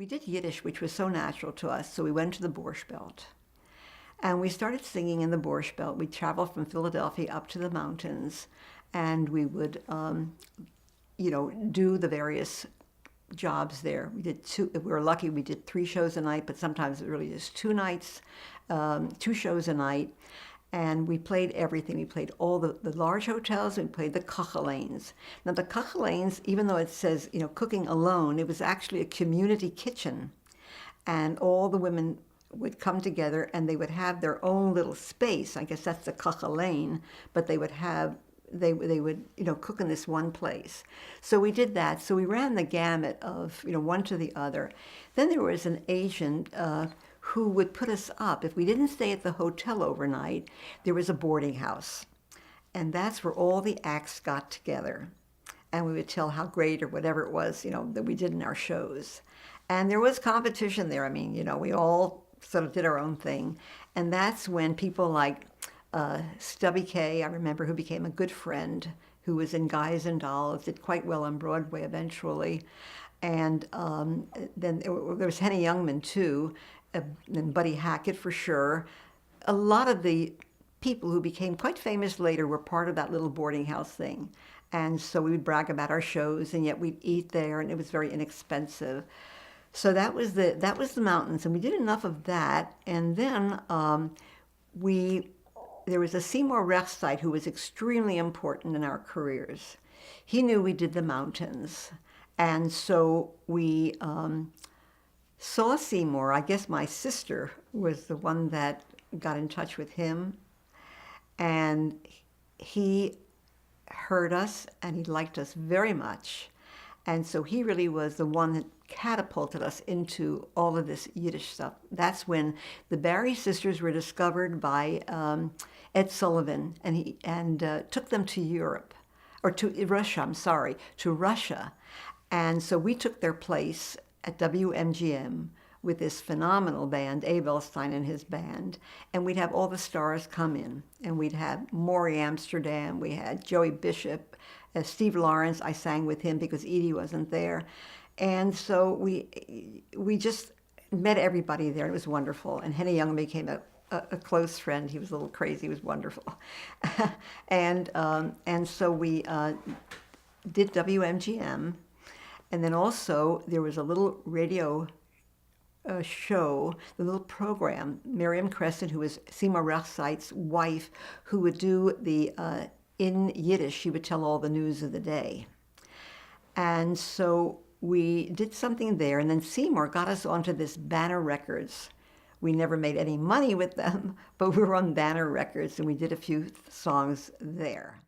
We did Yiddish, which was so natural to us, so we went to the Borscht Belt. And we started singing in the Borscht Belt. We traveled from Philadelphia up to the mountains, and we would, do the various jobs there. We did two. If we were lucky, we did 3 shows a night, but sometimes it really just 2 nights, 2 shows a night. And we played everything. We played all the large hotels. We played the kachelanes. Now the kachelanes, even though it says cooking alone, it was actually a community kitchen, and all the women would come together and they would have their own little space. I guess that's the kachelane, but they would cook in this one place. So we did that. So we ran the gamut of one to the other. Then there was an agent who would put us up. If we didn't stay at the hotel overnight, there was a boarding house. And that's where all the acts got together. And we would tell how great or whatever it was, that we did in our shows. And there was competition there. I mean, we all sort of did our own thing. And that's when people like Stubby K, I remember, who became a good friend, who was in Guys and Dolls, did quite well on Broadway eventually. And then there was Henny Youngman, too, and Buddy Hackett for sure. A lot of the people who became quite famous later were part of that little boarding house thing. And so we would brag about our shows, and yet we'd eat there, and it was very inexpensive. So that was the mountains, and we did enough of that. And then there was a Seymour Rechstein who was extremely important in our careers. He knew we did the mountains, and so we saw Seymour. I guess my sister was the one that got in touch with him, and he heard us, and he liked us very much. And so he really was the one that catapulted us into all of this Yiddish stuff. That's when the Barry sisters were discovered by Ed Sullivan, and he took them to Europe, or to Russia, to Russia. And so we took their place at WMGM with this phenomenal band, Abe Elstein and his band, and we'd have all the stars come in, and we'd have Maury Amsterdam, we had Joey Bishop, Steve Lawrence. I sang with him because Edie wasn't there, and so we just met everybody there. It was wonderful, and Henny Young became a close friend. He was a little crazy. He was wonderful, and so we did WMGM, and then also there was a little radio show, the little program, Miriam Crescent, who was Seymour Rechstein's wife, who would do the, in Yiddish, she would tell all the news of the day. And so we did something there, and then Seymour got us onto this Banner Records. We never made any money with them, but we were on Banner Records, and we did a few songs there.